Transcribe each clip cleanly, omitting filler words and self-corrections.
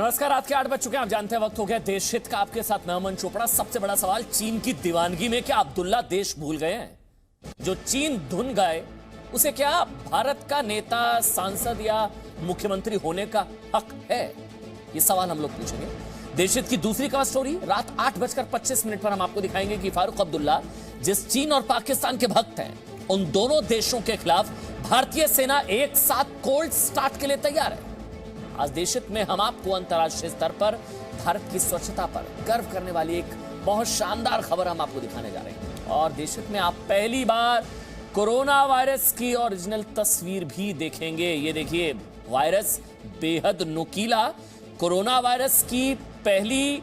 नमस्कार, रात के 8 बज चुके हैं। आप जानते हैं वक्त हो गया देश हित का। आपके साथ मैं अमन चोपड़ा। सबसे बड़ा सवाल, चीन की दीवानगी में क्या अब्दुल्ला देश भूल गए हैं? जो चीन धुन गाए उसे क्या भारत का नेता, सांसद या मुख्यमंत्री होने का हक है? ये सवाल हम लोग पूछेंगे। देश हित की दूसरी कवर स्टोरी रात 8:25 पर हम आपको दिखाएंगे कि फारूक अब्दुल्ला जिस चीन और पाकिस्तान के भक्त हैं, उन दोनों देशों के खिलाफ भारतीय सेना एक साथ कोल्ड स्टार्ट के लिए तैयार है। आज देशहित में हम आपको अंतर्राष्ट्रीय स्तर पर भारत की स्वच्छता पर गर्व करने वाली एक बहुत शानदार खबर हम आपको दिखाने जा रहे हैं। और देशहित में आप पहली बार कोरोना वायरस की ओरिजिनल तस्वीर भी देखेंगे। ये देखिए, वायरस बेहद नुकीला। कोरोना वायरस की पहली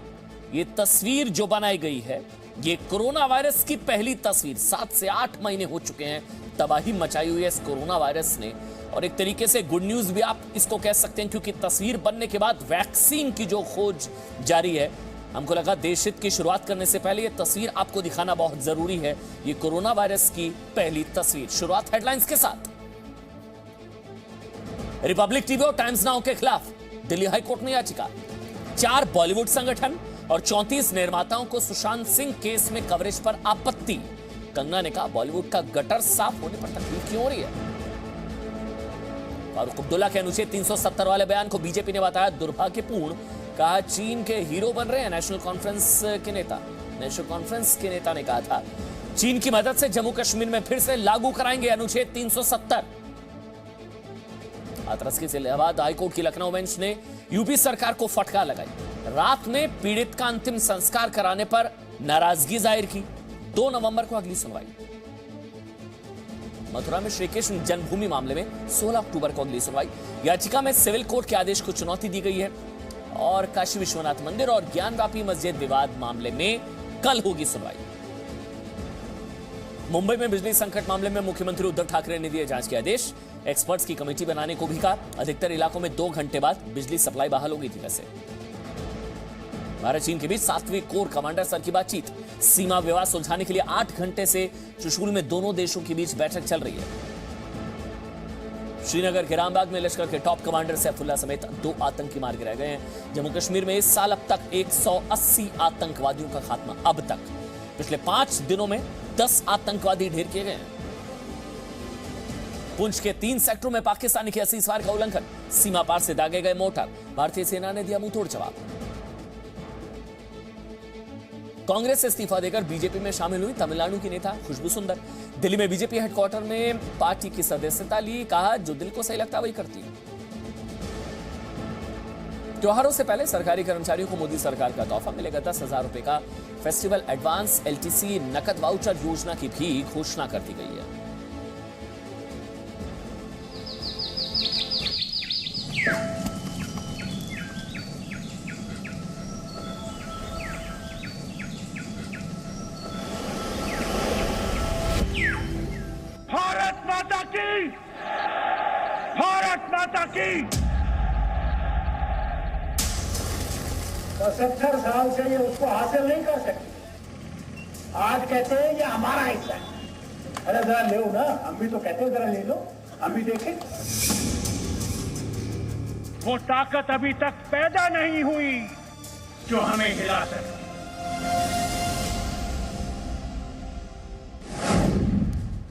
ये तस्वीर जो बनाई गई है, ये कोरोना वायरस की पहली तस्वीर। 7 से 8 महीने हो चुके हैं तबाही मचाई हुई है इस कोरोना वायरस ने। और एक तरीके से गुड न्यूज भी आप इसको कह सकते हैं, क्योंकि तस्वीर बनने के बाद वैक्सीन की जो खोज जारी है, हमको लगा देशहित की शुरुआत करने से पहले ये तस्वीर आपको दिखाना बहुत जरूरी है। ये कोरोना वायरस की पहली तस्वीर। शुरुआत हेडलाइंस के साथ। रिपब्लिक टीवी और टाइम्स नाउ के खिलाफ दिल्ली हाईकोर्ट में याचिका। 4 बॉलीवुड संगठन और 34 निर्माताओं को सुशांत सिंह केस में कवरेज पर आपत्ति। कंगना ने कहा, बॉलीवुड का गटर साफ होने पर तकलीफ क्यों हो रही है? फारूक अब्दुल्ला के अनुच्छेद 370 वाले बयान को बीजेपी ने बताया दुर्भाग्यपूर्ण। कहा, चीन के हीरो बन रहे हैं नेशनल कॉन्फ्रेंस के नेता ने कहा था, चीन की मदद से जम्मू कश्मीर में फिर से लागू कराएंगे अनुच्छेद 370। हाथरस के इलाहाबाद हाईकोर्ट की लखनऊ बेंच ने यूपी सरकार को फटकार लगाई। रात में पीड़ित का अंतिम संस्कार कराने पर नाराजगी जाहिर की। 2 नवंबर को अगली सुनवाई। मथुरा में श्री कृष्ण जन्मभूमि मामले में 16 अक्टूबर को अगली सुनवाई। याचिका में सिविल कोर्ट के आदेश को चुनौती दी गई है। और काशी विश्वनाथ मंदिर और ज्ञानवापी मस्जिद विवाद मामले में कल होगी सुनवाई। मुंबई में बिजली संकट मामले में मुख्यमंत्री उद्धव ठाकरे ने दिए जांच के आदेश। एक्सपर्ट्स की कमेटी बनाने को भी कहा। अधिकतर इलाकों में 2 घंटे बाद बिजली सप्लाई बहाल हो गई थी। वैसे भारत चीन के बीच 7वीं कोर कमांडर स्तर की बातचीत। सीमा विवाद सुलझाने के लिए 8 घंटे से त्रिशूल में दोनों देशों के बीच बैठक चल रही है। श्रीनगर के रामबाग में लश्कर के टॉप कमांडर सैफुल्लाह समेत 2 आतंकी मार गिराए गए हैं। जम्मू कश्मीर में इस साल अब तक 180 आतंकवादियों का खात्मा। अब तक पिछले 5 दिनों में 10 आतंकवादी ढेर किए गए हैं। पुंछ के 3 सेक्टरों में पाकिस्तानी के सीजफायर का उल्लंघन। सीमा पार से दागे गए मोर्टार। भारतीय सेना ने दिया मुंहतोड़ जवाब। कांग्रेस से इस्तीफा देकर बीजेपी में शामिल हुई तमिलनाडु की नेता खुशबू सुंदर। दिल्ली में बीजेपी हेडक्वार्टर में पार्टी की सदस्यता ली। कहा, जो दिल को सही लगता वही करती है। त्योहारों से पहले सरकारी कर्मचारियों को मोदी सरकार का तोहफा मिलेगा। 10,000 रुपए का फेस्टिवल एडवांस LTC नकद वाउचर योजना की भी घोषणा कर दी गई है। भारत माता की 70 साल से ये उसको हासिल नहीं कर सके। आज कहते हैं ये हमारा हिस्सा है। अरे जरा ले ना, हम भी तो कहते हैं जरा ले लो, हम भी देखें। वो ताकत अभी तक पैदा नहीं हुई जो हमें हिला सके।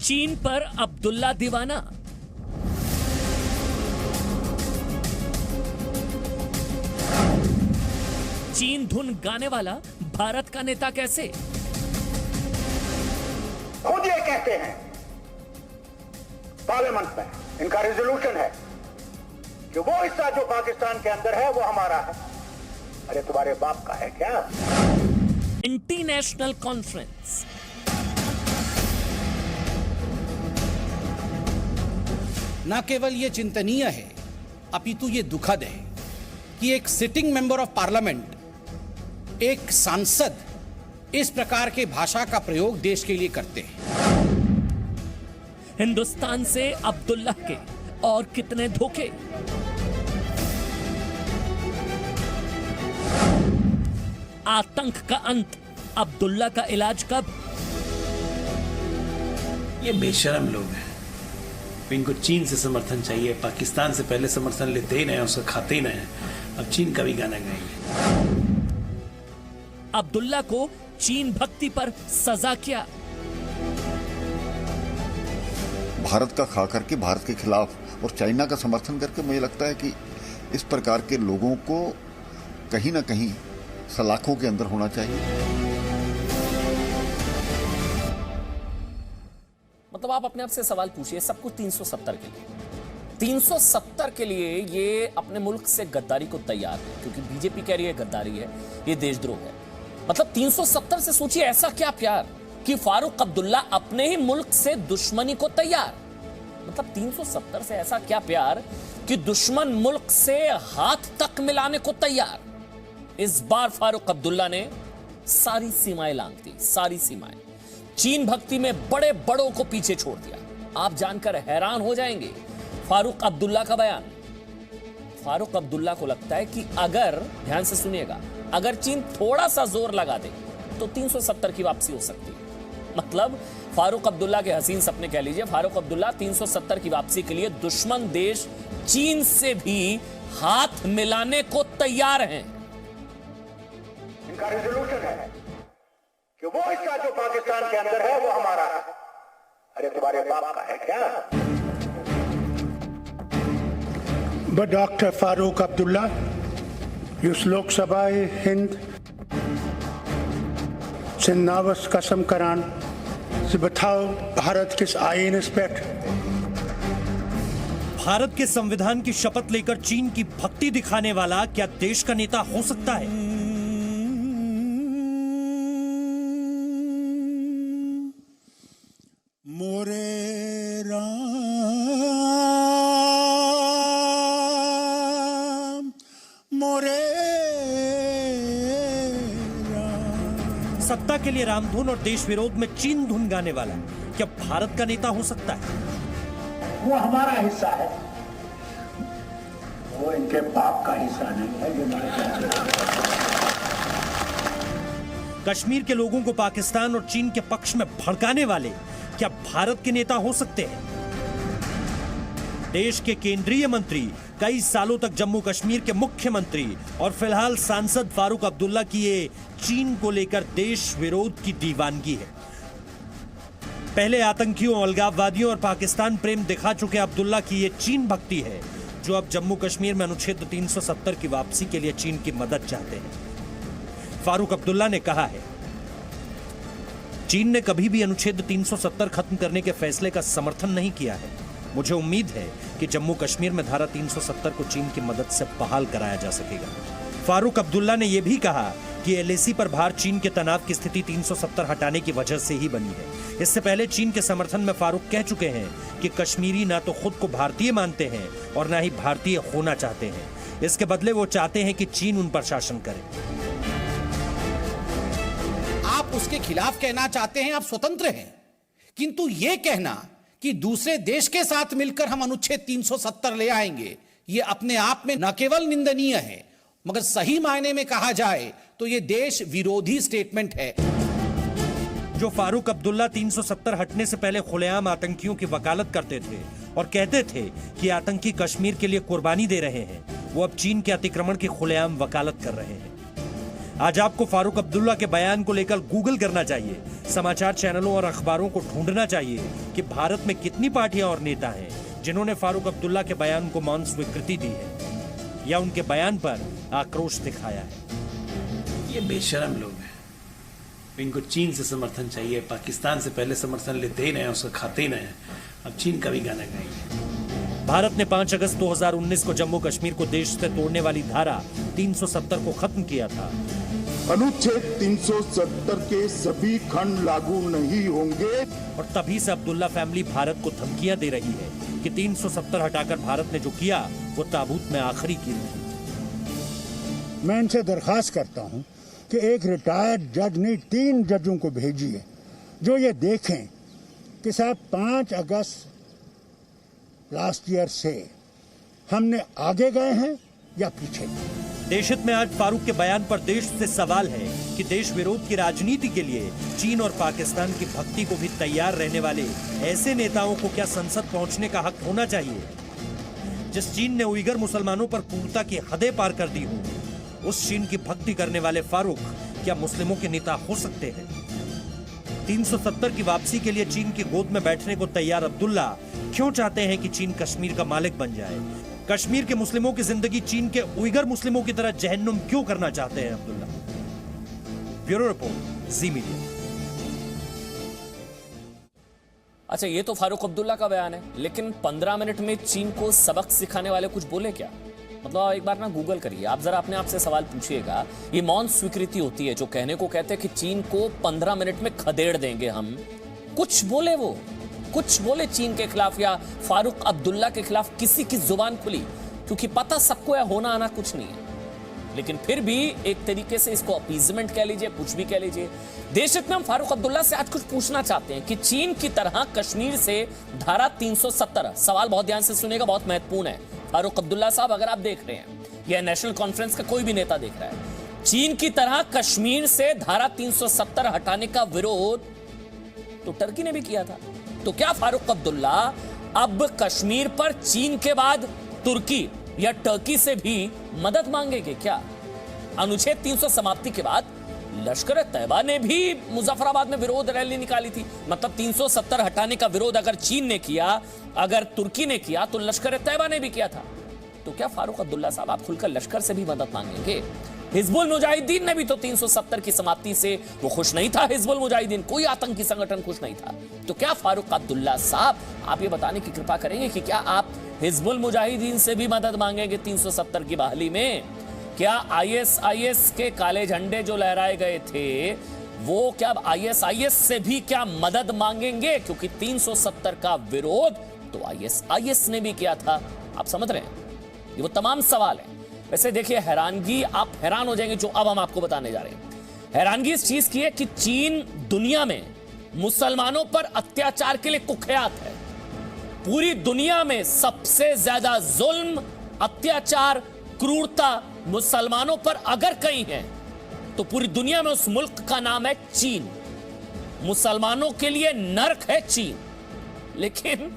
चीन पर अब्दुल्ला दीवाना। चीन धुन गाने वाला भारत का नेता कैसे? खुद ये कहते हैं पार्लियामेंट में, इनका रेजोल्यूशन है कि वो हिस्सा जो पाकिस्तान के अंदर है वो हमारा है। अरे तुम्हारे बाप का है क्या? International conference. न केवल ये चिंतनीय है, अपितु ये दुखद है कि एक सिटिंग मेंबर ऑफ पार्लियामेंट, एक सांसद इस प्रकार के भाषा का प्रयोग देश के लिए करते हैं। हिंदुस्तान से अब्दुल्ला के और कितने धोखे। आतंक का अंत, अब्दुल्ला का इलाज कब? ये बेशरम लोग हैं, इनको चीन से समर्थन चाहिए, पाकिस्तान से पहले समर्थन लेते ही नहीं, उसका खाते ही नहीं, अब चीन का भी गाना गाएंगे। अब्दुल्ला को चीन भक्ति पर सजा क्या? भारत का खा करके भारत के खिलाफ और चाइना का समर्थन करके मुझे लगता है कि इस प्रकार के लोगों को कहीं ना कहीं सलाखों के अंदर होना चाहिए। मतलब आप अपने आप से सवाल पूछिए, सब कुछ 370 के लिए, 370 के लिए ये अपने मुल्क से गद्दारी को तैयार है, क्योंकि बीजेपी कह रही है गद्दारी है, ये देशद्रोह है। मतलब 370 से सोचिए, ऐसा क्या प्यार कि फारूक अब्दुल्ला अपने ही मुल्क से दुश्मनी को तैयार। मतलब 370 से ऐसा क्या प्यार कि दुश्मन मुल्क से हाथ तक मिलाने को तैयार। इस बार फारूक अब्दुल्ला ने सारी सीमाएं लांघ दी, सारी सीमाएं। चीन भक्ति में बड़े बड़ों को पीछे छोड़ दिया। आप जानकर हैरान हो जाएंगे फारूक अब्दुल्ला का बयान। फारूक अब्दुल्ला को लगता है कि अगर, ध्यान से सुनिएगा, अगर चीन थोड़ा सा जोर लगा दे तो 370 की वापसी हो सकती है। मतलब फारूक अब्दुल्ला के हसीन सपने कह लीजिए, फारूक अब्दुल्ला 370 की वापसी के लिए दुश्मन देश चीन से भी हाथ मिलाने को तैयार हैं। इनका रिजोल्यूशन है कि वो हिस्सा जो पाकिस्तान के अंदर है वो हमारा है। अरे तुम्हारे बाप का है क्या? But Dr. Farooq Abdullah, use Lok Sabha Hind से नावस कसम करान से बताओ भारत किस आईन पे? भारत के संविधान की शपथ लेकर चीन की भक्ति दिखाने वाला क्या देश का नेता हो सकता है? मोरे राम मोरे राम। सत्ता के लिए रामधुन और देश विरोध में चीन धुन गाने वाला क्या भारत का नेता हो सकता है? वो हमारा हिस्सा है, वो इनके बाप का हिस्सा नहीं है जो कश्मीर के लोगों को पाकिस्तान और चीन के पक्ष में भड़काने वाले क्या भारत के नेता हो सकते हैं? देश के केंद्रीय मंत्री, कई सालों तक जम्मू कश्मीर के मुख्यमंत्री और फिलहाल सांसद फारूक अब्दुल्ला की ये चीन को लेकर देश विरोध की दीवानगी है। पहले आतंकियों, अलगाववादियों और पाकिस्तान प्रेम दिखा चुके अब्दुल्ला की ये चीन भक्ति है जो अब जम्मू कश्मीर में अनुच्छेद 370 की वापसी के लिए चीन की मदद चाहते हैं। फारूक अब्दुल्ला ने कहा है, चीन ने कभी भी अनुच्छेद 370 खत्म करने के फैसले का समर्थन नहीं किया है। मुझे उम्मीद है कि जम्मू कश्मीर में धारा 370 को चीन की मदद से बहाल कराया जा सकेगा। फारूक अब्दुल्ला ने यह भी कहा कि एलएसी पर भार चीन के तनाव की स्थिति 370 हटाने की वजह से ही बनी है। इससे पहले चीन के समर्थन में फारूक कह चुके हैं कि कश्मीरी ना तो खुद को भारतीय मानते हैं और ना ही भारतीय होना चाहते हैं। इसके बदले वो चाहते हैं कि चीन उन पर शासन करे। आप उसके खिलाफ कहना चाहते हैं आप स्वतंत्र हैं, किंतु यह कहना कि दूसरे देश के साथ मिलकर हम अनुच्छेद 370 ले आएंगे, यह अपने आप में न केवल निंदनीय है, मगर सही मायने में कहा जाए तो यह देश विरोधी स्टेटमेंट है। जो फारूक अब्दुल्ला 370 हटने से पहले खुलेआम आतंकियों की वकालत करते थे और कहते थे कि आतंकी कश्मीर के लिए कुर्बानी दे रहे हैं, वो अब चीन के अतिक्रमण की खुलेआम वकालत कर रहे हैं। आज आपको फारूक अब्दुल्ला के बयान को लेकर गूगल करना चाहिए, समाचार चैनलों और अखबारों को ढूंढना चाहिए कि भारत में कितनी पार्टियां और नेता हैं जिन्होंने फारूक अब्दुल्ला के बयान को मौन स्वीकृति दी है या उनके बयान पर आक्रोश दिखाया है। ये बेशरम लोग हैं, इनको चीन से समर्थन चाहिए, पाकिस्तान से पहले समर्थन लेते ही नहीं, उसका खाते ही नहीं, अब चीन का भी गाना गाएंगे। भारत ने 5 अगस्त 2019 को जम्मू कश्मीर को देश से तोड़ने वाली धारा 370 को खत्म किया था। अनुच्छेद 370 के सभी खंड लागू नहीं होंगे और तभी से अब्दुल्ला फैमिली भारत को धमकियां दे रही है कि 370 हटाकर भारत ने जो किया वो ताबूत में आखिरी की थी। मैं इनसे दरखास्त करता हूं कि एक रिटायर्ड जज ने 3 जजों को भेजिए जो ये देखें कि साहब 5 अगस्त लास्ट ईयर से हमने आगे गए हैं या पीछे। देश हित में आज फारूक के बयान पर देश से सवाल है कि देश विरोध की राजनीति के लिए चीन और पाकिस्तान की भक्ति को भी तैयार रहने वाले ऐसे नेताओं को क्या संसद पहुंचने का हक होना चाहिए? जिस चीन ने उइगर मुसलमानों पर क्रूरता की हदें पार कर दी हो, उस चीन की भक्ति करने वाले फारूक क्या मुस्लिमों के नेता हो सकते हैं? 370 की वापसी के लिए चीन की गोद में बैठने को तैयार अब्दुल्ला क्यों चाहते हैं कि चीन कश्मीर का मालिक बन जाए? कश्मीर के मुस्लिमों की जिंदगी चीन के उइगर मुस्लिमों की तरह जहन्नुम क्यों करना चाहते हैं अब्दुल्ला? ब्यूरो रिपोर्ट, जी मीडिया। अच्छा, ये तो फारूक अब्दुल्ला का बयान है, लेकिन 15 मिनट में चीन को सबक सिखाने वाले कुछ बोले क्या? मतलब एक बार ना गूगल करिए, आप जरा अपने आप से सवाल पूछिएगा। ये मौन स्वीकृति होती है जो कहने को कहते हैं कि चीन को 15 मिनट में खदेड़ देंगे हम। कुछ बोले वो, कुछ बोले चीन के खिलाफ या फारूक अब्दुल्ला के खिलाफ, किसी की जुबान खुली, क्योंकि पता सबको है होना आना कुछ नहीं है। लेकिन फिर भी एक तरीके से इसको अपीजमेंट कह लीजिए, कुछ भी कह लीजिए। देश हित में हम फारूक अब्दुल्ला से आज कुछ पूछना चाहते हैं कि चीन की तरह कश्मीर से धारा 370, सवाल बहुत ध्यान से सुनेगा, बहुत महत्वपूर्ण है। फारूक अब्दुल्ला साहब, अगर आप देख रहे हैं या नेशनल कॉन्फ्रेंस का कोई भी नेता देख रहा है, चीन की तरह कश्मीर से धारा 370 हटाने का विरोध तो टर्की ने भी किया था। तो क्या फारूक अब्दुल्ला अब कश्मीर पर चीन के बाद तुर्की या टर्की से भी मदद मांगेंगे क्या? अनुच्छेद 300 समाप्ति के बाद लश्कर तैयबा ने भी मुजफ्फराबाद में विरोध रैली निकाली थी। मतलब 370 हटाने का विरोध अगर चीन ने किया, अगर तुर्की ने किया, तो लश्कर तैयबा ने भी किया था। तो क्या फारूक अब्दुल्ला साहब आप खुलकर लश्कर से भी मदद मांगेंगे? हिजबुल मुजाहिदीन ने भी तो 370 की समाप्ति से वो खुश नहीं था। हिजबुल मुजाहिदीन, कोई आतंकी संगठन खुश नहीं था। तो क्या फारूक अब्दुल्ला साहब आप ये बताने की कृपा करेंगे कि क्या आप हिजबुल मुजाहिदीन से भी मदद मांगेंगे 370 की बहाली में? क्या आईएसआईएस के काले झंडे जो लहराए गए थे, वो क्या आईएसआईएस से भी क्या मदद मांगेंगे? क्योंकि 370 का विरोध तो आईएसआईएस ने भी किया था। आप समझ रहे हैं, ये वो तमाम सवाल है। वैसे देखिए, हैरानगी, आप हैरान हो जाएंगे जो अब हम आपको बताने जा रहे हैं। हैरानगी इस चीज की है कि चीन दुनिया में मुसलमानों पर अत्याचार के लिए कुख्यात है। पूरी दुनिया में सबसे ज्यादा जुल्म, अत्याचार, क्रूरता मुसलमानों पर अगर कहीं है तो पूरी दुनिया में उस मुल्क का नाम है चीन। मुसलमानों के लिए नर्क है चीन। लेकिन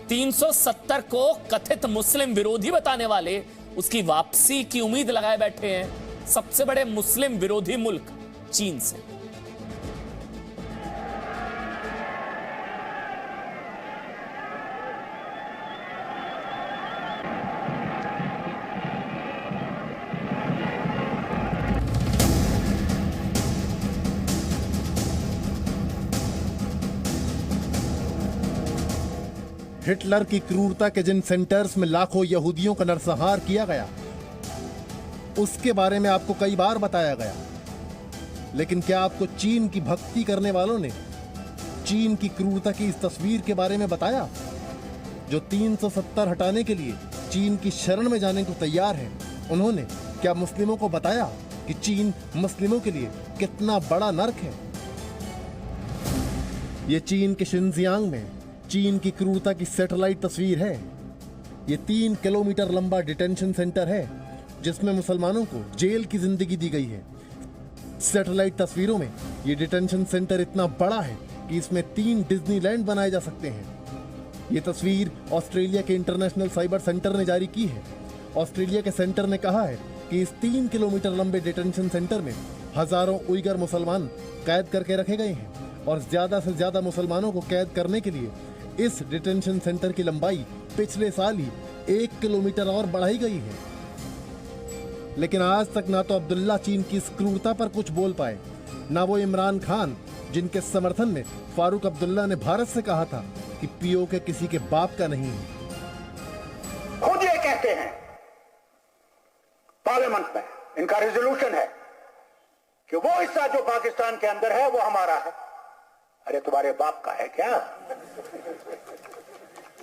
370 को कथित मुस्लिम विरोधी बताने वाले उसकी वापसी की उम्मीद लगाए बैठे हैं सबसे बड़े मुस्लिम विरोधी मुल्क चीन से। हिटलर की क्रूरता के जिन सेंटर्स में लाखों यहूदियों का नरसंहार किया गया, उसके बारे में आपको कई बार बताया गया। लेकिन क्या आपको चीन की भक्ति करने वालों ने चीन की क्रूरता की इस तस्वीर के बारे में बताया, जो 370 हटाने के लिए चीन की शरण में जाने को तैयार है? उन्होंने क्या मुस्लिमों को बताया कि चीन मुस्लिमों के लिए कितना बड़ा नर्क है? ये चीन के शिनजियांग में चीन की क्रूरता की सैटेलाइट तस्वीर है। ये 3 किलोमीटर लंबा डिटेंशन सेंटर है जिसमें मुसलमानों को जेल की जिंदगी दी गई है। सैटेलाइट तस्वीरों में ये डिटेंशन सेंटर इतना बड़ा है कि इसमें 3 डिज्नीलैंड बनाए जा सकते हैं। ये तस्वीर ऑस्ट्रेलिया के इंटरनेशनल साइबर सेंटर ने जारी की है। ऑस्ट्रेलिया के सेंटर ने कहा है कि इस 3 किलोमीटर लंबे डिटेंशन सेंटर में हजारों उइगर मुसलमान कैद करके रखे गए हैं और ज्यादा से ज्यादा मुसलमानों को कैद करने के लिए इस डिटेंशन सेंटर की लंबाई पिछले साल ही 1 किलोमीटर और बढ़ाई गई है। लेकिन आज तक ना तो अब्दुल्ला चीन की इस क्रूरता पर कुछ बोल पाए, ना वो इमरान खान, जिनके समर्थन में फारूक अब्दुल्ला ने भारत से कहा था कि पीओके किसी के बाप का नहीं है। खुद ये कहते हैं पार्लियामेंट में, इनका रेजोल्यूशन है कि वो हिस्सा जो पाकिस्तान के अंदर है वो हमारा है। अरे तुम्हारे बाप का है क्या?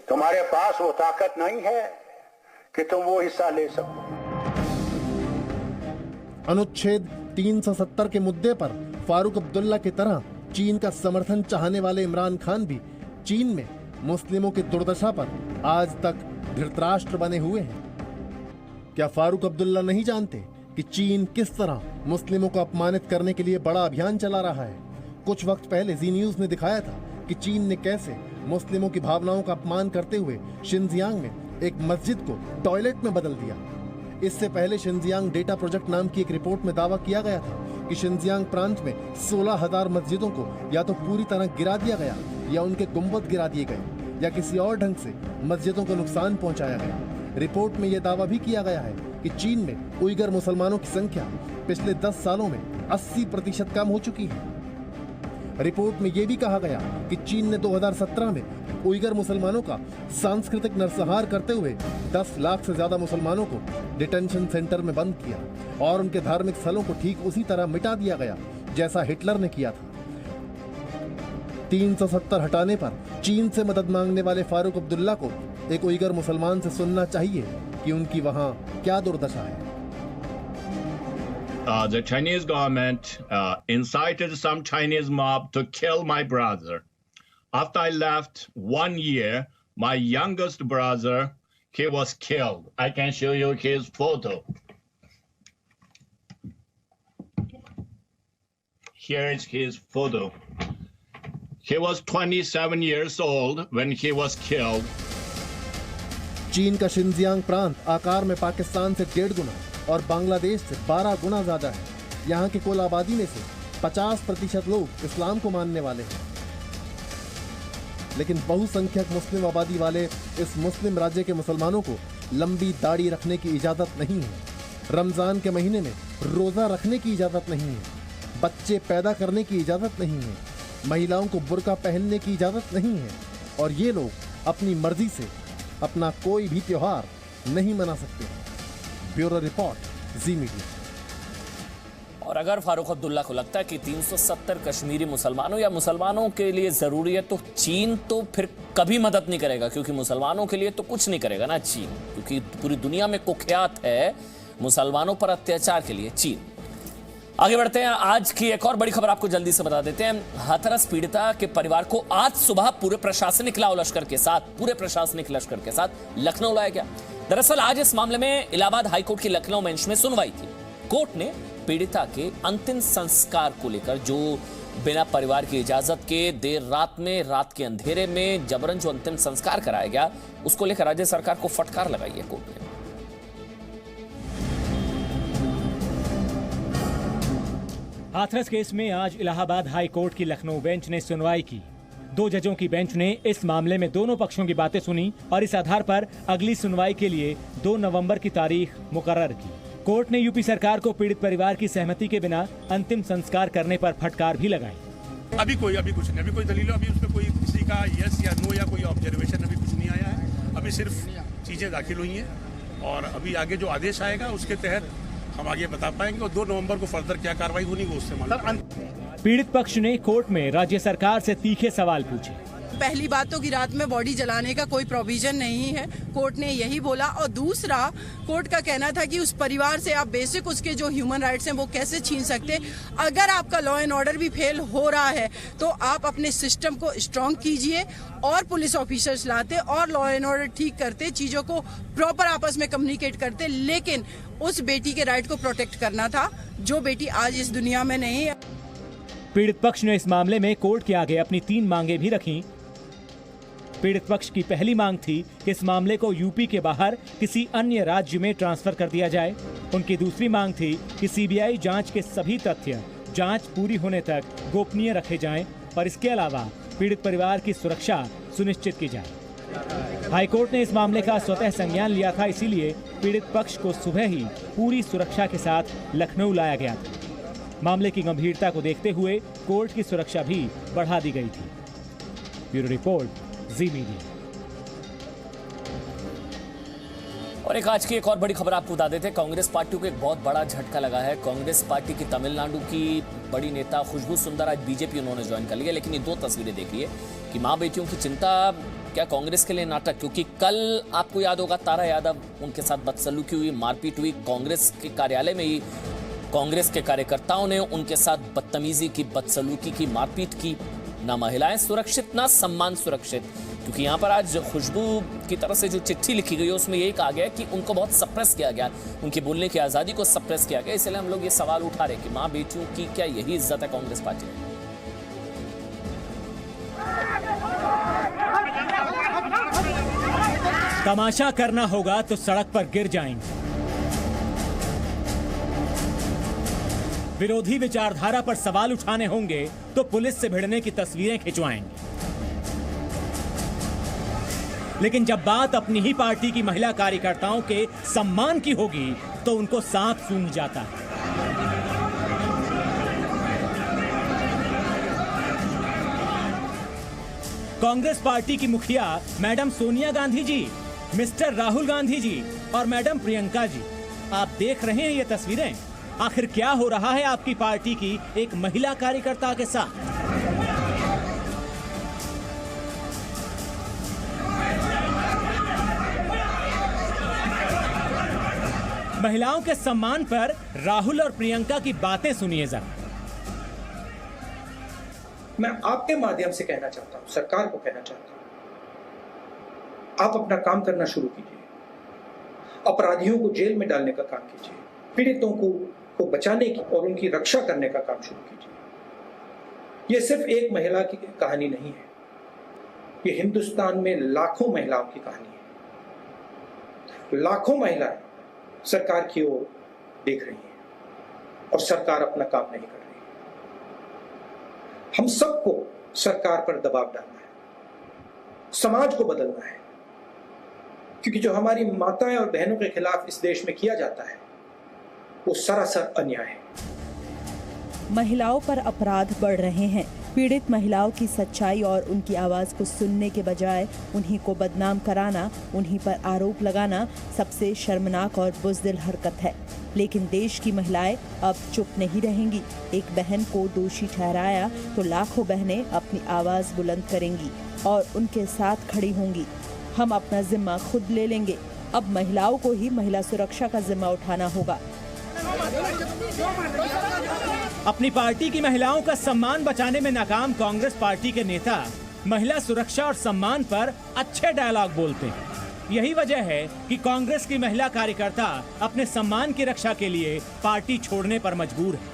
तुम्हारे पास वो ताकत नहीं है कि तुम वो हिस्सा ले सको। अनुच्छेद 370 के मुद्दे पर फारूक अब्दुल्ला की तरह चीन का समर्थन चाहने वाले इमरान खान भी चीन में मुस्लिमों की दुर्दशा पर आज तक धृतराष्ट्र बने हुए हैं। क्या फारूक अब्दुल्ला नहीं जानते कि चीन किस तरह मुस्लिमों को अपमानित करने के लिए बड़ा अभियान चला रहा है। कुछ वक्त पहले जी न्यूज ने दिखाया था कि चीन ने कैसे मुस्लिमों की भावनाओं का अपमान करते हुए शिनजियांग में एक मस्जिद को टॉयलेट में बदल दिया। इससे पहले शिनजियांग डेटा प्रोजेक्ट नाम की एक रिपोर्ट में दावा किया गया था कि शिनजियांग प्रांत में 16,000 मस्जिदों को या तो पूरी तरह गिरा दिया गया या उनके गुंबद गिरा दिए गए या किसी और ढंग से मस्जिदों को नुकसान पहुंचाया गया। रिपोर्ट में यह दावा भी किया गया है कि चीन में उइगर मुसलमानों की संख्या पिछले 10 सालों में 80% कम हो चुकी है। रिपोर्ट में यह भी कहा गया कि चीन ने 2017 में उइगर मुसलमानों का सांस्कृतिक नरसंहार करते हुए 10 लाख से ज्यादा मुसलमानों को डिटेंशन सेंटर में बंद किया और उनके धार्मिक स्थलों को ठीक उसी तरह मिटा दिया गया जैसा हिटलर ने किया था। 370 हटाने पर चीन से मदद मांगने वाले फारूक अब्दुल्ला को एक उइगर मुसलमान से सुनना चाहिए कि उनकी वहां क्या दुर्दशा है। The Chinese government incited some Chinese mob to kill my brother. After I left 1 year, my youngest brother, he was killed. I can show you his photo. Here is his photo. He was 27 years old when he was killed. चीन का Xinjiang प्रांत आकार में पाकिस्तान से 1.5 गुना और बांग्लादेश से 12 गुना ज्यादा है। यहाँ की कुल आबादी में से 50% लोग इस्लाम को मानने वाले हैं, लेकिन बहुसंख्यक मुस्लिम आबादी वाले इस मुस्लिम राज्य के मुसलमानों को लंबी दाढ़ी रखने की इजाजत नहीं है, रमजान के महीने में रोजा रखने की इजाजत नहीं है, बच्चे पैदा करने की इजाजत नहीं है, महिलाओं को बुर्का पहनने की इजाजत नहीं है और ये लोग अपनी मर्जी से अपना कोई भी त्योहार नहीं मना सकते। ब्यूरो रिपोर्ट, जी मीडिया। और अगर फारूक अब्दुल्ला को लगता है कि 370 कश्मीरी मुसलमानों या मुसलमानों के लिए जरूरी है तो चीन तो फिर कभी मदद नहीं करेगा, क्योंकि मुसलमानों के लिए तो कुछ नहीं करेगा ना चीन, क्योंकि पूरी दुनिया में कुख्यात है मुसलमानों पर अत्याचार के लिए चीन। आगे बढ़ते हैं, आज की एक और बड़ी खबर आपको जल्दी से बता देते हैं। हाथरस पीड़िता के परिवार को आज सुबह पूरे प्रशासनिक लश्कर के साथ लखनऊ लाया गया। दरअसल आज इस मामले में इलाहाबाद हाईकोर्ट की लखनऊ बेंच में सुनवाई थी। कोर्ट ने पीड़िता के अंतिम संस्कार को लेकर जो बिना परिवार की इजाजत के देर रात के अंधेरे में जबरन जो अंतिम संस्कार कराया गया, उसको लेकर राज्य सरकार को फटकार लगाई है कोर्ट ने। हाथरस केस में आज इलाहाबाद हाई कोर्ट की लखनऊ बेंच ने सुनवाई की। 2 जजों की बेंच ने इस मामले में दोनों पक्षों की बातें सुनी और इस आधार पर अगली सुनवाई के लिए 2 नवंबर की तारीख मुकर्रर की। कोर्ट ने यूपी सरकार को पीड़ित परिवार की सहमति के बिना अंतिम संस्कार करने पर फटकार भी लगाई। अभी कुछ नहीं, अभी कोई दलील, अभी उसमें कोई किसी का यस या नो या कोई ऑब्जर्वेशन अभी कुछ नहीं आया है। अभी सिर्फ चीजें दाखिल हुई हैं और अभी आगे जो आदेश आएगा उसके तहत हम आगे बता पाएंगे और 2 नवंबर को फर्दर क्या कार्रवाई होनी वो उससे मालूम। पीड़ित पक्ष ने कोर्ट में राज्य सरकार से तीखे सवाल पूछे। पहली बात तो कि रात में बॉडी जलाने का कोई प्रोविजन नहीं है, कोर्ट ने यही बोला। और दूसरा, कोर्ट का कहना था कि उस परिवार से आप बेसिक उसके जो ह्यूमन राइट्स हैं वो कैसे छीन सकते। अगर आपका लॉ एंड ऑर्डर भी फेल हो रहा है तो आप अपने सिस्टम को स्ट्रांग कीजिए और पुलिस ऑफिसर्स लाते और लॉ एंड ऑर्डर ठीक करते, चीजों को प्रॉपर आपस में कम्युनिकेट करते। लेकिन उस बेटी के राइट को प्रोटेक्ट करना था जो बेटी आज इस दुनिया में नहीं है। पीड़ित पक्ष ने इस मामले में कोर्ट के आगे अपनी 3 मांगे भी रखी। पीड़ित पक्ष की पहली मांग थी कि इस मामले को यूपी के बाहर किसी अन्य राज्य में ट्रांसफर कर दिया जाए। उनकी दूसरी मांग थी कि सीबीआई जांच के सभी तथ्य जांच पूरी होने तक गोपनीय रखे जाएं और इसके अलावा पीड़ित परिवार की सुरक्षा सुनिश्चित की जाए। हाईकोर्ट ने इस मामले का स्वतः संज्ञान लिया था, इसीलिए पीड़ित पक्ष को सुबह ही पूरी सुरक्षा के साथ लखनऊ लाया गया था। मामले की गंभीरता को देखते हुए कोर्ट की सुरक्षा भी बढ़ा दी गई थी। ब्यूरो रिपोर्ट, जी मीडिया। और आज की एक और बड़ी खबर आपको बता देते हैं। कांग्रेस पार्टी को एक बहुत बड़ा झटका लगा है। कांग्रेस पार्टी की तमिलनाडु की बड़ी नेता खुशबू सुंदर आज बीजेपी उन्होंने ज्वाइन कर लिया, लेकिन ये 2 तस्वीरें देखिए कि मां बेटियों की चिंता क्या कांग्रेस के लिए नाटक। क्योंकि कल आपको याद होगा तारा यादव, उनके साथ बदसलूकी हुई, मारपीट हुई कांग्रेस के कार्यालय में ही। कांग्रेस के कार्यकर्ताओं ने उनके साथ बदतमीजी की, बदसलूकी की, मारपीट की। ना महिलाएं सुरक्षित ना सम्मान सुरक्षित। क्योंकि यहाँ पर आज खुशबू की तरफ से जो चिट्ठी लिखी गई है उसमें यही कहा गया कि उनको बहुत सप्रेस किया गया, उनकी बोलने की आज़ादी को सप्रेस किया गया। इसलिए हम लोग ये सवाल उठा रहे कि माँ बेटियों की क्या यही इज्जत है कांग्रेस पार्टी में? तमाशा करना होगा तो सड़क पर गिर जाएंगे। विरोधी विचारधारा पर सवाल उठाने होंगे तो पुलिस से भिड़ने की तस्वीरें खिंचवाएंगे। लेकिन जब बात अपनी ही पार्टी की महिला कार्यकर्ताओं के सम्मान की होगी तो उनको सांप सूंघ जाता है। कांग्रेस पार्टी की मुखिया मैडम सोनिया गांधी जी, मिस्टर राहुल गांधी जी और मैडम प्रियंका जी, आप देख रहे हैं ये तस्वीरें। आखिर क्या हो रहा है आपकी पार्टी की एक महिला कार्यकर्ता के साथ? महिलाओं के सम्मान पर राहुल और प्रियंका की बातें सुनिए जरा। मैं आपके माध्यम से कहना चाहता हूं, सरकार को कहना चाहता हूं, आप अपना काम करना शुरू कीजिए। अपराधियों को जेल में डालने का काम कीजिए, पीड़ितों को बचाने की और उनकी रक्षा करने का काम शुरू कीजिए। यह सिर्फ एक महिला की कहानी नहीं है, यह हिंदुस्तान में लाखों महिलाओं की कहानी है। लाखों महिलाएं सरकार की ओर देख रही हैं और सरकार अपना काम नहीं कर रही। हम सबको सरकार पर दबाव डालना है, समाज को बदलना है, क्योंकि जो हमारी माताएं और बहनों के खिलाफ इस देश में किया जाता है वो सरासर अन्याय है। महिलाओं पर अपराध बढ़ रहे हैं। पीड़ित महिलाओं की सच्चाई और उनकी आवाज को सुनने के बजाय उन्हीं को बदनाम कराना, उन्हीं पर आरोप लगाना सबसे शर्मनाक और बुज़दिल हरकत है। लेकिन देश की महिलाएं अब चुप नहीं रहेंगी। एक बहन को दोषी ठहराया तो लाखों बहनें अपनी आवाज बुलंद करेंगी और उनके साथ खड़ी होंगी। हम अपना जिम्मा खुद ले लेंगे। अब महिलाओं को ही महिला सुरक्षा का जिम्मा उठाना होगा। अपनी पार्टी की महिलाओं का सम्मान बचाने में नाकाम कांग्रेस पार्टी के नेता महिला सुरक्षा और सम्मान पर अच्छे डायलॉग बोलते हैं। यही वजह है कि कांग्रेस की महिला कार्यकर्ता अपने सम्मान की रक्षा के लिए पार्टी छोड़ने पर मजबूर है।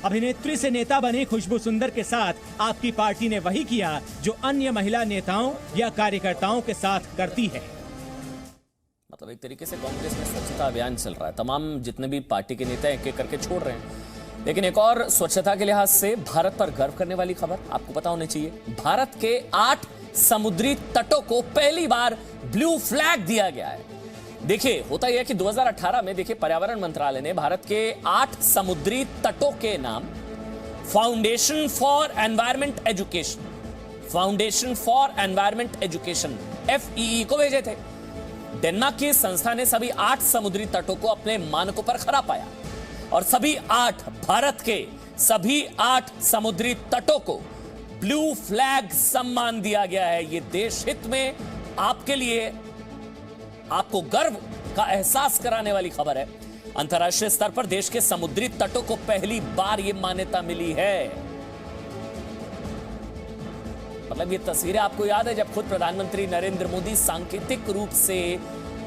अभिनेत्री से नेता बनी खुशबू सुंदर के साथ आपकी पार्टी ने वही किया जो अन्य महिला नेताओं या कार्यकर्ताओं के साथ करती है। मतलब एक तरीके से कांग्रेस में स्वच्छता अभियान चल रहा है। तमाम जितने भी पार्टी के नेता एक एक करके छोड़ रहे हैं। लेकिन एक और स्वच्छता के लिहाज से भारत पर गर्व करने वाली खबर आपको पता होनी चाहिए। भारत के 8 समुद्री तटों को पहली बार ब्लू फ्लैग दिया गया है। देखिए होता यह कि 2018 में देखिए पर्यावरण मंत्रालय ने भारत के 8 समुद्री तटों के नाम foundation for environment education FEE को भेजे थे। डेनमार्क की संस्था ने सभी 8 समुद्री तटों को अपने मानकों पर खरा पाया और सभी 8 भारत के सभी 8 समुद्री तटों को ब्लू फ्लैग सम्मान दिया गया है। यह देश हित में आपके लिए आपको गर्व का एहसास कराने वाली खबर है। अंतर्राष्ट्रीय स्तर पर देश के समुद्री तटों को पहली बार यह मान्यता मिली है। मतलब ये तस्वीरें आपको याद है जब खुद प्रधानमंत्री नरेंद्र मोदी सांकेतिक रूप से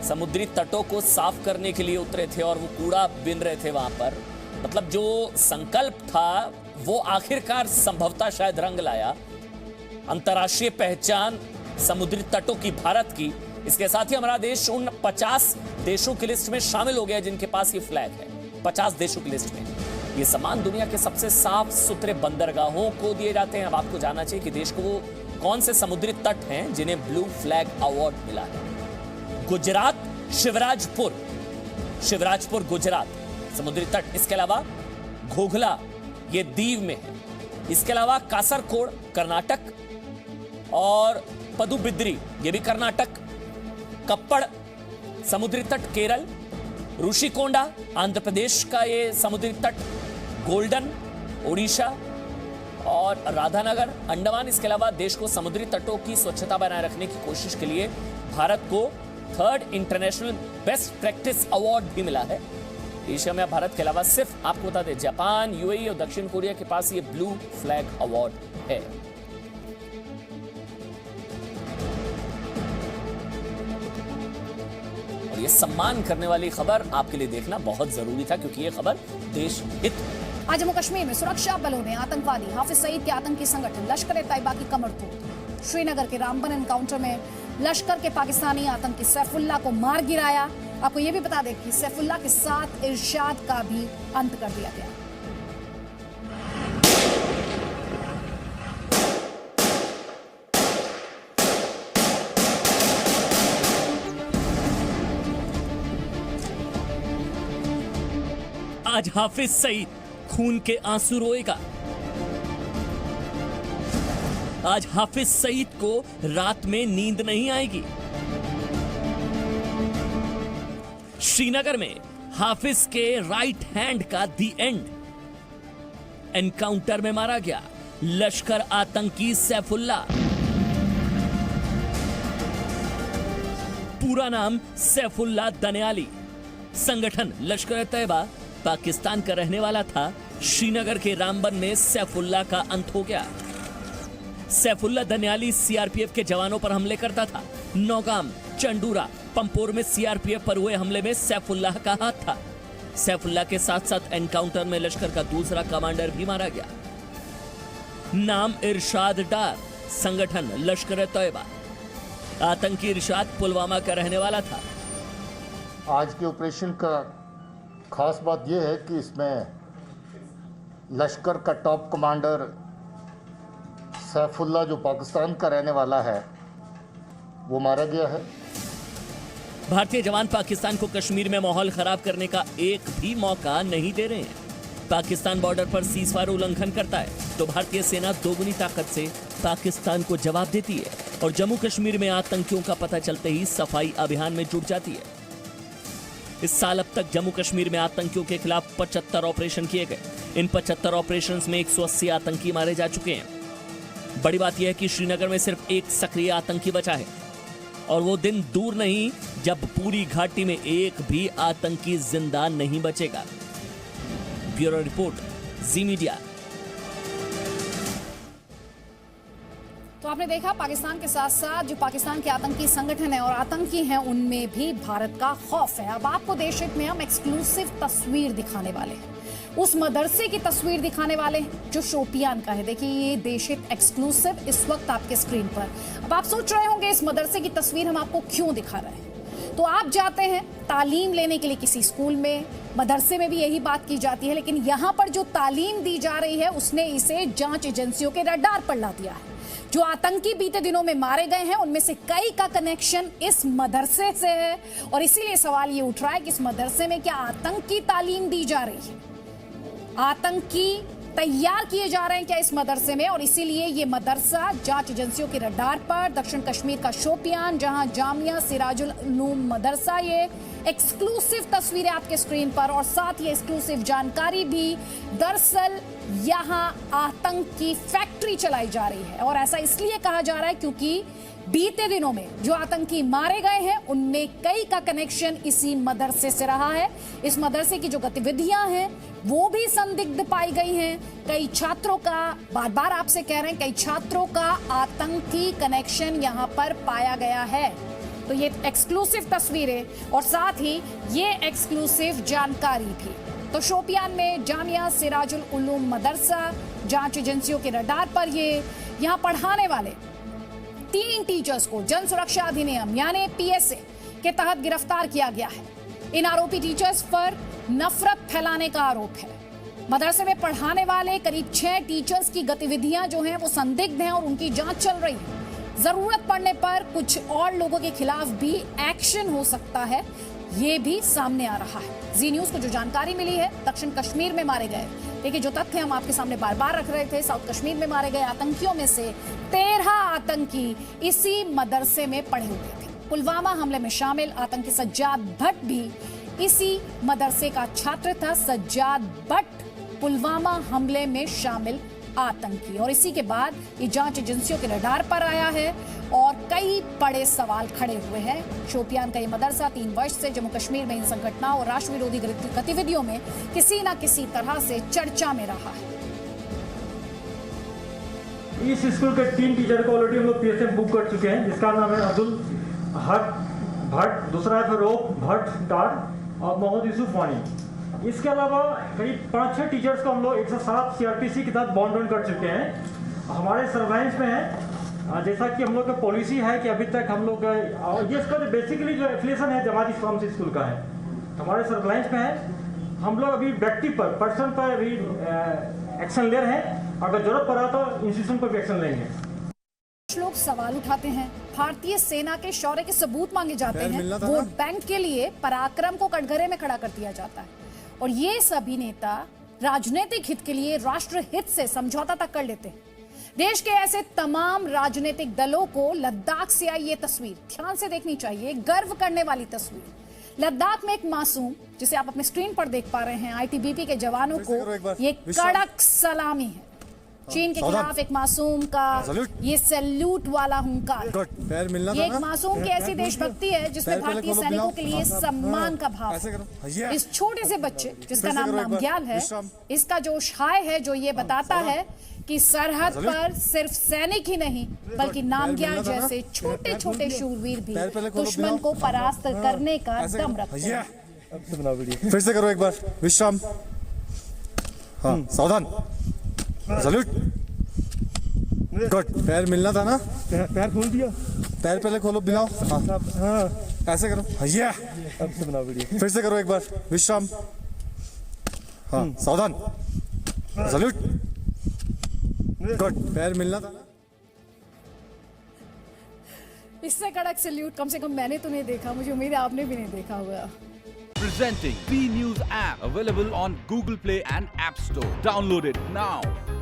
समुद्री तटों को साफ करने के लिए उतरे थे और वो कूड़ा बिन रहे थे वहां पर। मतलब जो संकल्प था वो आखिरकार संभवतः शायद रंग लाया। अंतर्राष्ट्रीय पहचान समुद्री तटों की भारत की, इसके साथ ही हमारा देश उन 50 देशों की लिस्ट में शामिल हो गया जिनके पास ये फ्लैग है। 50 देशों की लिस्ट में ये सम्मान दुनिया के सबसे साफ सुथरे बंदरगाहों को दिए जाते हैं। अब आपको जानना चाहिए कि देश को वो कौन से समुद्री तट हैं जिन्हें ब्लू फ्लैग अवार्ड मिला है। गुजरात, शिवराजपुर गुजरात समुद्री तट। इसके अलावा घोघला ये दीव में है। इसके अलावा कासरकोड कर्नाटक और पदुबिद्री ये भी कर्नाटक। कप्पड़ समुद्री तट केरल। ऋषिकोंडा आंध्र प्रदेश का ये समुद्री तट। गोल्डन ओडिशा और राधानगर अंडमान। इसके अलावा देश को समुद्री तटों की स्वच्छता बनाए रखने की कोशिश के लिए भारत को 3rd international best practice award भी मिला है। एशिया में भारत के अलावा सिर्फ आपको बता दें जापान, UAE और दक्षिण कोरिया के पास ये ब्लू फ्लैग अवार्ड है। है। और ये सम्मान करने वाली खबर आपके लिए देखना बहुत जरूरी था, क्योंकि ये खबर देश हित। आज जम्मू कश्मीर में सुरक्षा बलों ने आतंकवादी हाफिज सईद के आतंकी संगठन लश्कर-ए-तैयबा की कमर तोड़। श्रीनगर के रामबन एनकाउंटर में लश्कर के पाकिस्तानी आतंकी सैफुल्लाह को मार गिराया। आपको यह भी बता दें कि सैफुल्लाह के साथ इरशाद का भी अंत कर दिया गया। आज हाफिज सईद खून के आंसू रोएगा। आज हाफिज सईद को रात में नींद नहीं आएगी। श्रीनगर में हाफिज के राइट हैंड का दी एंड एनकाउंटर में मारा गया लश्कर आतंकी सैफुल्लाह। पूरा नाम सैफुल्लाह दनियाली। संगठन लश्कर-ए-तैयबा पाकिस्तान का रहने वाला था। श्रीनगर के रामबन में सैफुल्लाह का अंत हो गया। सैफुल्लाह दनियाली सीआरपीएफ के जवानों पर हमले करता था। नौगाम, चंडूरा, पंपोर में सीआरपीएफ पर हुए हमले में सैफुल्लाह का हाथ था। सैफुल्लाह के साथ साथ एनकाउंटर में लश्कर का दूसरा कमांडर भी मारा गया। नाम इरशाद डार, संगठन लश्कर-ए-तैयबा। आतंकी इरशाद पुलवामा का रहने वाला था। आज के ऑपरेशन का खास बात यह है कि इसमें लश्कर का टॉप कमांडर सैफुल्लाह, जो पाकिस्तान का रहने वाला है, वो मारा गया है। भारतीय जवान पाकिस्तान को कश्मीर में माहौल खराब करने का एक भी मौका नहीं दे रहे हैं। पाकिस्तान बॉर्डर पर सीजफायर उल्लंघन करता है तो भारतीय सेना दोगुनी ताकत से पाकिस्तान को जवाब देती है और जम्मू कश्मीर में आतंकियों का पता चलते ही सफाई अभियान में जुट जाती है। इस साल अब तक जम्मू कश्मीर में आतंकियों के खिलाफ 75 ऑपरेशन किए गए। इन 75 ऑपरेशंस में 180 आतंकी मारे जा चुके हैं। बड़ी बात यह है कि श्रीनगर में सिर्फ एक सक्रिय आतंकी बचा है और वो दिन दूर नहीं जब पूरी घाटी में एक भी आतंकी जिंदा नहीं बचेगा। ब्यूरो रिपोर्ट, जी मीडिया। तो आपने देखा पाकिस्तान के साथ साथ जो पाकिस्तान के आतंकी संगठन है और आतंकी हैं, उनमें भी भारत का खौफ है। अब आपको देश हित में हम एक्सक्लूसिव तस्वीर दिखाने वाले हैं। उस मदरसे की तस्वीर दिखाने वाले हैं जो शोपियान का है। देखिए ये देश हित एक्सक्लूसिव इस वक्त आपके स्क्रीन पर। अब आप सोच रहे होंगे इस मदरसे की तस्वीर हम आपको क्यों दिखा रहे हैं। तो आप जाते हैं तालीम लेने के लिए किसी स्कूल में, मदरसे में भी यही बात की जाती है, लेकिन यहाँ पर जो तालीम दी जा रही है उसने इसे जांच एजेंसियों के रडार पर ला दिया है। जो आतंकी बीते दिनों में मारे गए हैं उनमें से कई का कनेक्शन इस मदरसे से है और इसीलिए सवाल ये उठ रहा है कि इस मदरसे में क्या आतंकी तालीम दी जा रही है, आतंकी तैयार किए जा रहे हैं क्या इस मदरसे में। और इसीलिए ये मदरसा जांच एजेंसियों के रडार पर दक्षिण कश्मीर का शोपियान, जहां जामिया सिराजुल उलूम मदरसा, ये एक्सक्लूसिव तस्वीरें आपके स्क्रीन पर और साथ ही एक्सक्लूसिव जानकारी भी। दरअसल यहां आतंकी फैक्ट्री चलाई जा रही है और ऐसा इसलिए कहा जा रहा है क्योंकि बीते दिनों में जो आतंकी मारे गए हैं उनमें कई का कनेक्शन इसी मदरसे से रहा है। इस मदरसे की जो गतिविधियां हैं वो भी संदिग्ध पाई गई हैं। कई छात्रों का, बार बार आपसे कह रहे हैं, कई छात्रों का आतंकी कनेक्शन यहां पर पाया गया है। तो ये एक्सक्लूसिव तस्वीरें और साथ ही ये एक्सक्लूसिव जानकारी भी। तो शोपियान में जामिया सिराजुल उलूम मदरसा जांच एजेंसियों के रडार पर ये यहां पढ़ाने वाले 3 टीचर्स को जन सुरक्षा अधिनियम यानी पीएसए के तहत गिरफ्तार किया गया है। इन आरोपी टीचर्स पर नफरत फैलाने का आरोप है। मदरसे में पढ़ाने वाले करीब 6 टीचर्स की गतिविधियां जो हैं वो संदिग्ध हैं और उनकी जांच चल रही है। जरूरत पड़ने पर कुछ और लोगों के खिलाफ भी एक्शन हो सकता है, ये भी सामने आ रहा है। जी न्यूज को जो जानकारी मिली है दक्षिण कश्मीर में मारे गए, देखिए जो तथ्य हम आपके सामने बार बार रख रहे थे, साउथ कश्मीर में मारे गए आतंकियों में से 13 आतंकी इसी मदरसे में पढ़े हुए थे। पुलवामा हमले में शामिल आतंकी सज्जाद भट्ट भी इसी मदरसे का छात्र था। सज्जाद भट्ट पुलवामा हमले में शामिल आतंकी, और इसी के बाद ये जांच एजेंसियों के रडार पर आया है और कई बड़े सवाल खड़े हुए हैं। शोपियान का ये मदरसा 3 वर्ष से जम्मू कश्मीर में हिंसक घटनाओं और राष्ट्र विरोधी गतिविधियों में किसी न किसी तरह से चर्चा में रहा है। इस स्कूल के 3 टीचर को ऑलरेडी हम लोग पीएसएफ बुक कर चुके हैं, जिसका नाम है अब्दुल भट्ट, दूसरा है फिरोज भट्ट डार और मोहम्मद यूसुफ वानी। इसके अलावा करीब 5-6 टीचर्स को हम लोग 107 CRPC के तहत बॉन्ड कर चुके हैं, हमारे सर्वाइलेंस में है। जैसा कि हम लोग का पॉलिसी है कि अभी तक हम लोग ये इसका जो बेसिकली जो एफिलिएशन है जमात इस्लाम से स्कूल का है, हमारे सर्विलांस में है। हम लोग अभी व्यक्ति पर पर्सन पर अभी एक्शन ले रहे हैं, अगर जरूरत पड़ा तो इंस्टीट्यूशन पर भी एक्शन लेंगे। कुछ लोग सवाल उठाते हैं, भारतीय सेना के शौर्य के सबूत मांगे जाते हैं, वोट बैंक के लिए पराक्रम को कटघरे में खड़ा कर दिया जाता है, और ये सभी नेता राजनीतिक हित के लिए राष्ट्र हित से समझौता तक कर लेते हैं। देश के ऐसे तमाम राजनीतिक दलों को लद्दाख से आई ये तस्वीर ध्यान से देखनी चाहिए, गर्व करने वाली तस्वीर। लद्दाख में एक मासूम, जिसे आप अपने स्क्रीन पर देख पा रहे हैं, आईटीबीपी के जवानों को ये कड़क सलामी है। चीन के खिलाफ एक मासूम का ये सैल्यूट वाला हुंकार, ये एक मासूम की ऐसी देशभक्ति है जिसमें भारतीय सैनिकों के लिए सम्मान का भाव है। इस छोटे से बच्चे जिसका नाम नामग्याल है, इसका जोश हाय है जो ये बताता है कि सरहद पर सिर्फ सैनिक ही नहीं बल्कि नामग्याल जैसे छोटे छोटे शूरवीर भी दुश्मन को परास्त करने का दम रखते हैं। फिर से करो एक बार, विश्राम, हाँ, सावधान, सैल्यूट, गुड। पैर मिलना था ना, पैर खोल दिया, पैर पहले खोलो, बिलाओ, हाँ, ऐसे करो, भैया, फिर से करो एक बार, विश्राम, हाँ, सावधान, सैल्यूट, गुड। पैर मिलना था ना। इससे कड़क सैल्यूट कम से कम मैंने तो नहीं देखा, मुझे उम्मीद है आपने भी नहीं देखा होगा। Presenting B News app, available on Google Play and App Store. Download it now.